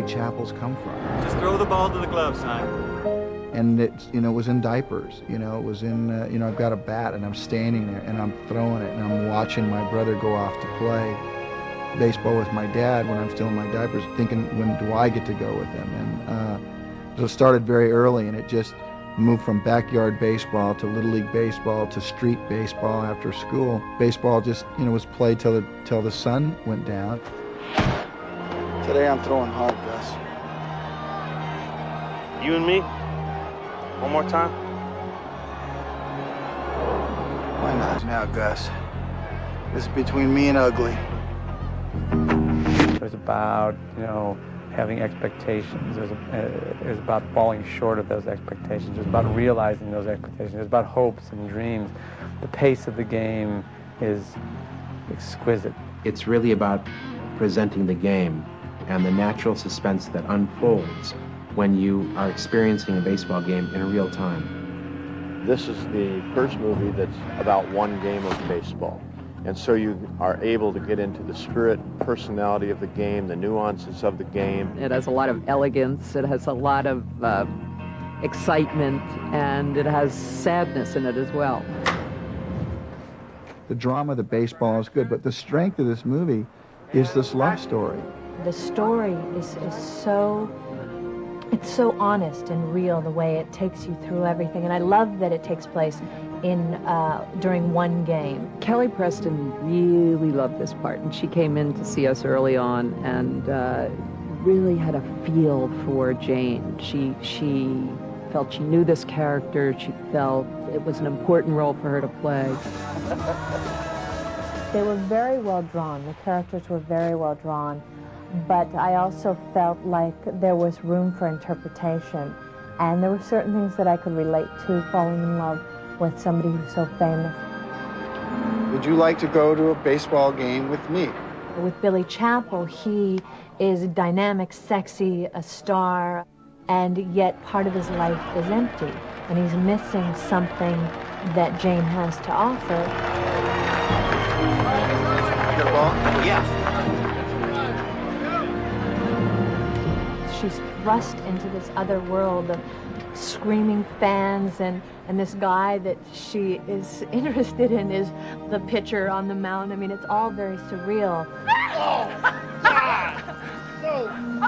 Chappell's come from. Just throw the ball to the glove, son. And it, was in diapers. It was in, I've got a bat and I'm standing there and I'm throwing it and I'm watching my brother go off to play baseball with my dad when I'm still in my diapers, thinking, when do I get to go with him? And so it started very early, and it just moved from backyard baseball to Little League baseball to street baseball after school. Baseball just, was played till the sun went down. Today I'm throwing hard, Gus. You and me? One more time? Why not now, Gus? This is between me and ugly. It was about, having expectations. It was about falling short of those expectations. It was about realizing those expectations. It was about hopes and dreams. The pace of the game is exquisite. It's really about presenting the game and the natural suspense that unfolds when you are experiencing a baseball game in real time. This is the first movie that's about one game of baseball. And so you are able to get into the spirit, personality of the game, the nuances of the game. It has a lot of elegance, it has a lot of excitement, and it has sadness in it as well. The drama of the baseball is good, but the strength of this movie is this love story. The story is so honest and real, the way it takes you through everything. And I love that it takes place during one game. Kelly Preston really loved this part, and she came in to see us early on and really had a feel for Jane. She felt she knew this character. She felt it was an important role for her to play. They were very well drawn. The characters were very well drawn. But I also felt like there was room for interpretation. And there were certain things that I could relate to, falling in love with somebody who's so famous. Would you like to go to a baseball game with me? With Billy Chappell, he is dynamic, sexy, a star, and yet part of his life is empty. And he's missing something that Jane has to offer. Your ball? Yeah. She's thrust into this other world of screaming fans, and this guy that she is interested in is the pitcher on the mound. I mean, it's all very surreal.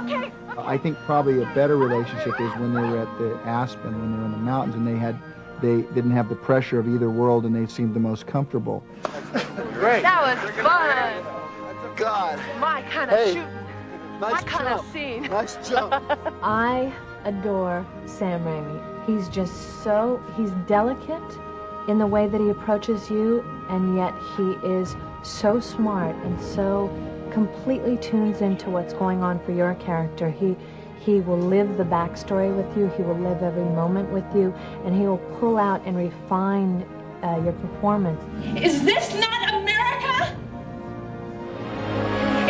Okay. I think probably a better relationship is when they were at the Aspen, when they were in the mountains, and they didn't have the pressure of either world, and they seemed the most comfortable. Great. That was fun. God. My kind of shooting. Nice My kind jump. of scene. Nice jump. I adore Sam Raimi. He's just he's delicate in the way that he approaches you, and yet he is so smart and so completely tunes into what's going on for your character. He will live the backstory with you, he will live every moment with you, and he will pull out and refine your performance. Is this not America?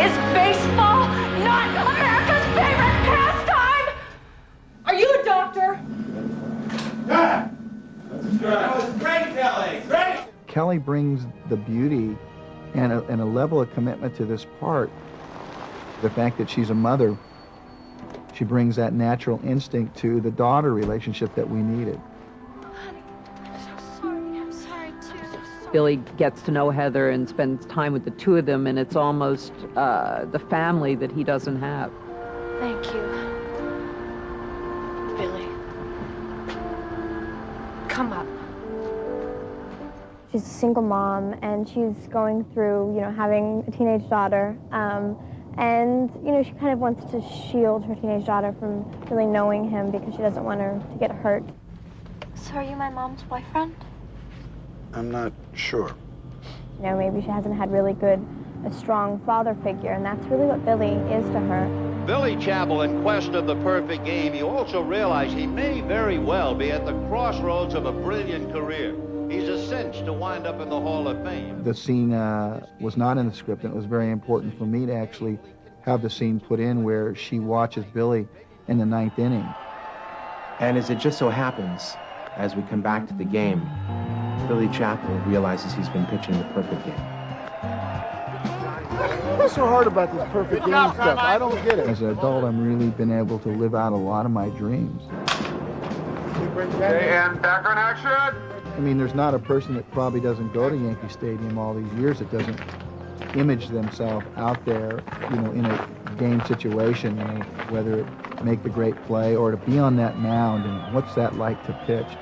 Is baseball not America's favorite pastime? Are you a doctor? That was great, Kelly. Great. Kelly brings the beauty and a level of commitment to this part. The fact that she's a mother, she brings that natural instinct to the daughter relationship that we needed. Honey, I'm so sorry. I'm sorry, too. So sorry. Billy gets to know Heather and spends time with the two of them, and it's almost the family that he doesn't have. Thank you, Billy. Come up. She's a single mom, and she's going through, having a teenage daughter. And, she kind of wants to shield her teenage daughter from really knowing him because she doesn't want her to get hurt. So are you my mom's boyfriend? I'm not sure. Maybe she hasn't had really a strong father figure, and that's really what Billy is to her. Billy Chappell, in quest of the perfect game, you also realize he may very well be at the crossroads of a brilliant career. He's a cinch to wind up in the Hall of Fame. The scene was not in the script, and it was very important for me to actually have the scene put in where she watches Billy in the 9th inning. And as it just so happens, as we come back to the game, Billy Chappell realizes he's been pitching the perfect game. What's so hard about this perfect game stuff? I don't get it. As an adult, I'm really been able to live out a lot of my dreams. And background action. I mean, there's not a person that probably doesn't go to Yankee Stadium all these years that doesn't image themselves out there, in a game situation, whether it make the great play or to be on that mound, and what's that like to pitch.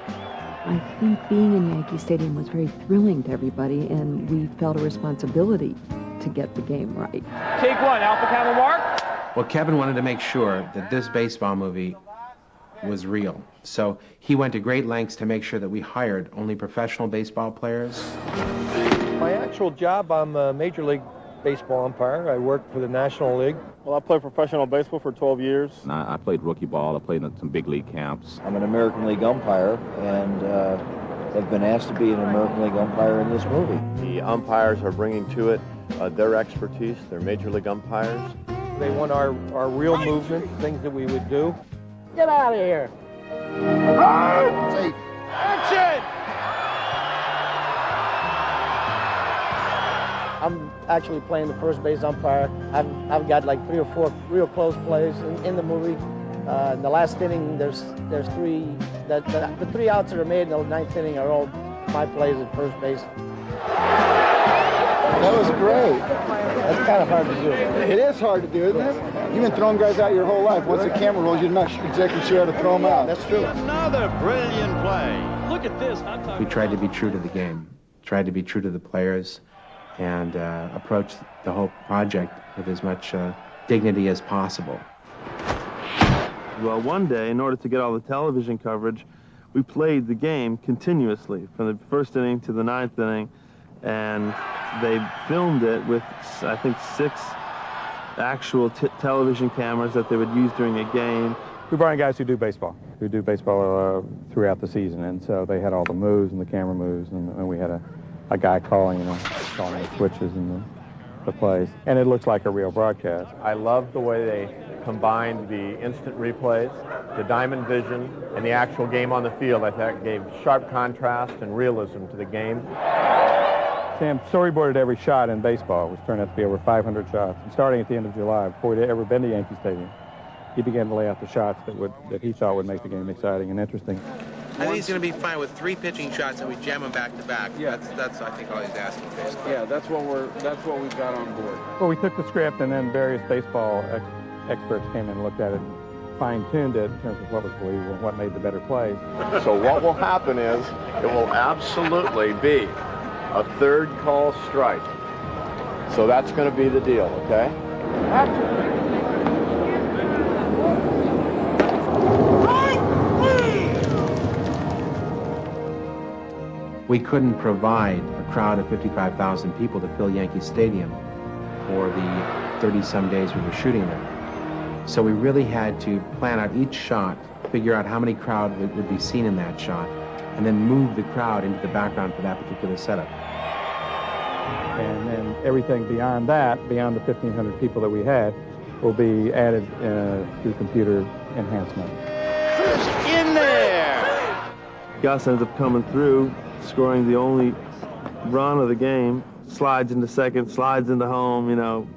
I think being in Yankee Stadium was very thrilling to everybody, and we felt a responsibility to get the game right. Take one, Alpha Camel Mark. Well, Kevin wanted to make sure that this baseball movie was real. So he went to great lengths to make sure that we hired only professional baseball players. My actual job, I'm a Major League Baseball umpire. I work for the National League. Well, I played professional baseball for 12 years. I played rookie ball. I played in some big league camps. I'm an American League umpire, and have been asked to be an American League umpire in this movie. The umpires are bringing to it their expertise. They're Major League umpires. They want our real movement, things that we would do. Get out of here. Safe. Action! I'm actually playing the first base umpire. I've got like 3 or 4 real close plays in the movie. In the last inning, there's 3. The 3 outs that are made in the 9th inning are all my plays at first base. That was great. That's kind of hard to do. It is hard to do, isn't it? You've been throwing guys out your whole life. Once the camera rolls, you're not exactly sure how to throw them out. That's true. Another brilliant play. Look at this. We tried to be true to the game, tried to be true to the players, and approach the whole project with as much dignity as possible. Well, one day, in order to get all the television coverage, we played the game continuously from the first inning to the 9th inning, and they filmed it with, I think, 6 actual television cameras that they would use during a game. We brought in guys who do baseball throughout the season, and so they had all the moves and the camera moves, and we had a guy calling the switches and the plays, and it looks like a real broadcast. I love the way they combined the instant replays, the diamond vision, and the actual game on the field. I thought gave sharp contrast and realism to the game. Sam storyboarded every shot in baseball, which turned out to be over 500 shots. And starting at the end of July, before he'd ever been to Yankee Stadium, he began to lay out the shots that he thought would make the game exciting and interesting. I think he's going to be fine with 3 pitching shots and we jam them back to back. Yeah. That's I think all he's asking basically. Yeah, that's what we've got on board. Well, we took the script and then various baseball experts came in and looked at it and fine-tuned it in terms of what was believable and what made the better plays. So what will happen is it will absolutely be a 3rd call strike. So that's going to be the deal, okay? We couldn't provide a crowd of 55,000 people to fill Yankee Stadium for the 30-some days we were shooting there. So we really had to plan out each shot, figure out how many crowd would be seen in that shot, and then move the crowd into the background for that particular setup. And then everything beyond that, beyond the 1,500 people that we had, will be added through computer enhancement. In there! Gus ends up coming through, scoring the only run of the game, slides into second, slides into home,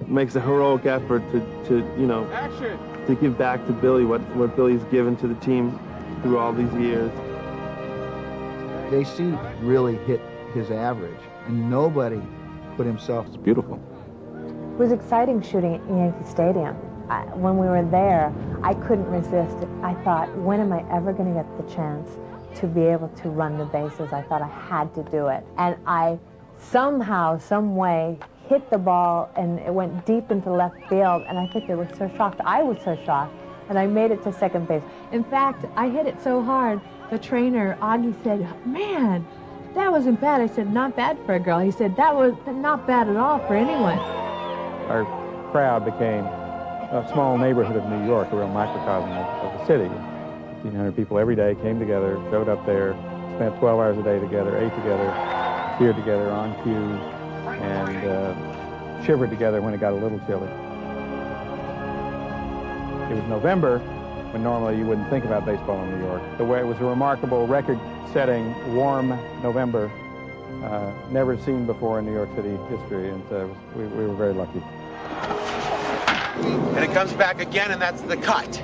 makes a heroic effort to give back to Billy what Billy's given to the team through all these years. JC really hit his average, and nobody put himself. It's beautiful. It was exciting shooting at Yankee Stadium. When we were there, I couldn't resist it. I thought, when am I ever going to get the chance to be able to run the bases? I thought I had to do it. And I somehow, some way, hit the ball, and it went deep into left field, and I think they were so shocked. I was so shocked, and I made it to second base. In fact, I hit it so hard, the trainer, Augie, said, "Man, that wasn't bad." I said, "Not bad for a girl." He said, "That was not bad at all for anyone." Our crowd became a small neighborhood of New York, a real microcosm of the city. 1,500 people every day came together, showed up there, spent 12 hours a day together, ate together, cheered together on cue, and shivered together when it got a little chilly. It was November, when normally you wouldn't think about baseball in New York. The way it was a remarkable record-setting, warm November, never seen before in New York City history, and we were very lucky. and it comes back again, and that's the cut.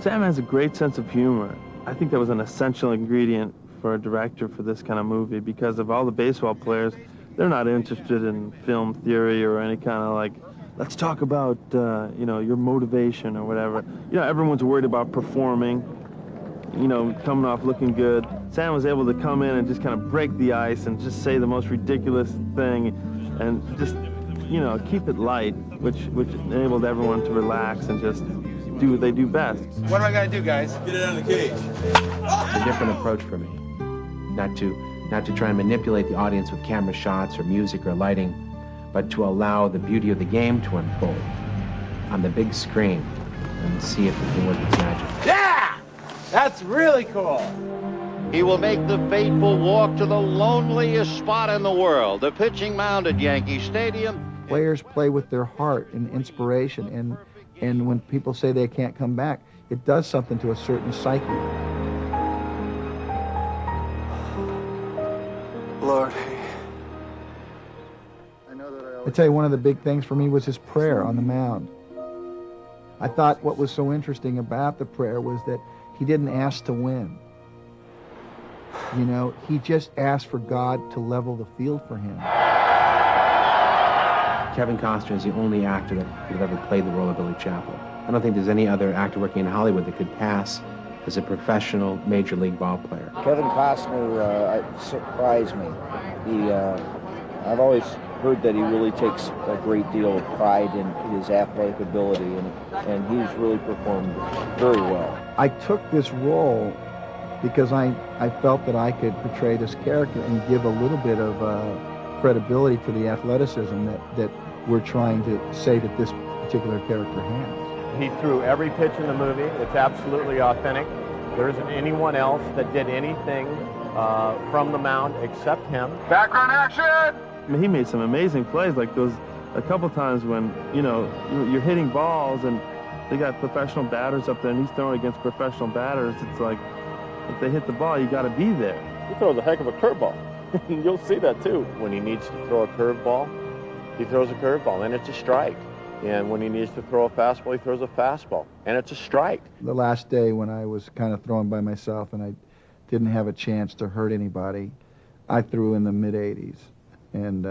Sam has a great sense of humor. I think that was an essential ingredient for a director for this kind of movie, because of all the baseball players, they're not interested in film theory or any kind of like, let's talk about, you know, your motivation or whatever. You know, everyone's worried about performing, you know, coming off looking good. Sam was able to come in and just kind of break the ice and just say the most ridiculous thing and just, you know, keep it light, which enabled everyone to relax and just do what they do best. What am I going to do, guys? Get it on the cage. It's a different approach for me. Not to try and manipulate the audience with camera shots or music or lighting, but to allow the beauty of the game to unfold on the big screen and see if it can work its magic. Yeah! That's really cool. He will make the fateful walk to the loneliest spot in the world, the pitching mound at Yankee Stadium. Players play with their heart and inspiration, and when people say they can't come back, it does something to a certain psyche. Lord. I tell you, one of the big things for me was his prayer on the mound. I thought what was so interesting about the prayer was that he didn't ask to win. You know, he just asked for God to level the field for him. Kevin Costner is the only actor that could have ever played the role of Billy Chapel. I don't think there's any other actor working in Hollywood that could pass as a professional major league ball player. Kevin Costner surprised me. I've always heard that he really takes a great deal of pride in his athletic ability, and he's really performed very well. I took this role because I felt that I could portray this character and give a little bit of credibility to the athleticism that we're trying to say that this particular character has. He threw every pitch in the movie. It's absolutely authentic. There isn't anyone else that did anything from the mound except him. Background action! I mean, he made some amazing plays, like those a couple times when, you know, you're hitting balls and they got professional batters up there and he's throwing against professional batters. It's like, if they hit the ball, you got to be there. He throws a heck of a curveball. You'll see that too. When he needs to throw a curveball, he throws a curveball, and it's a strike. And when he needs to throw a fastball, he throws a fastball, and it's a strike. The last day when I was kind of throwing by myself and I didn't have a chance to hurt anybody, I threw in the mid-80s. And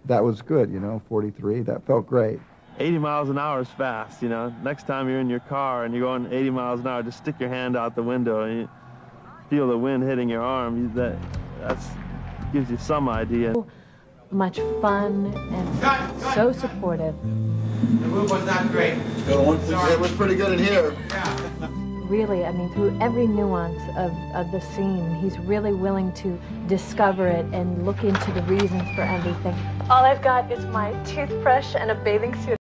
that was good, you know, 43. That felt great. 80 miles an hour is fast, you know. Next time you're in your car and you're going 80 miles an hour, just stick your hand out the window and you feel the wind hitting your arm. That gives you some idea. Much fun and so supportive. The move was not great. It was pretty good in here. Really, I mean, through every nuance of the scene, he's really willing to discover it and look into the reasons for everything. All I've got is my toothbrush and a bathing suit.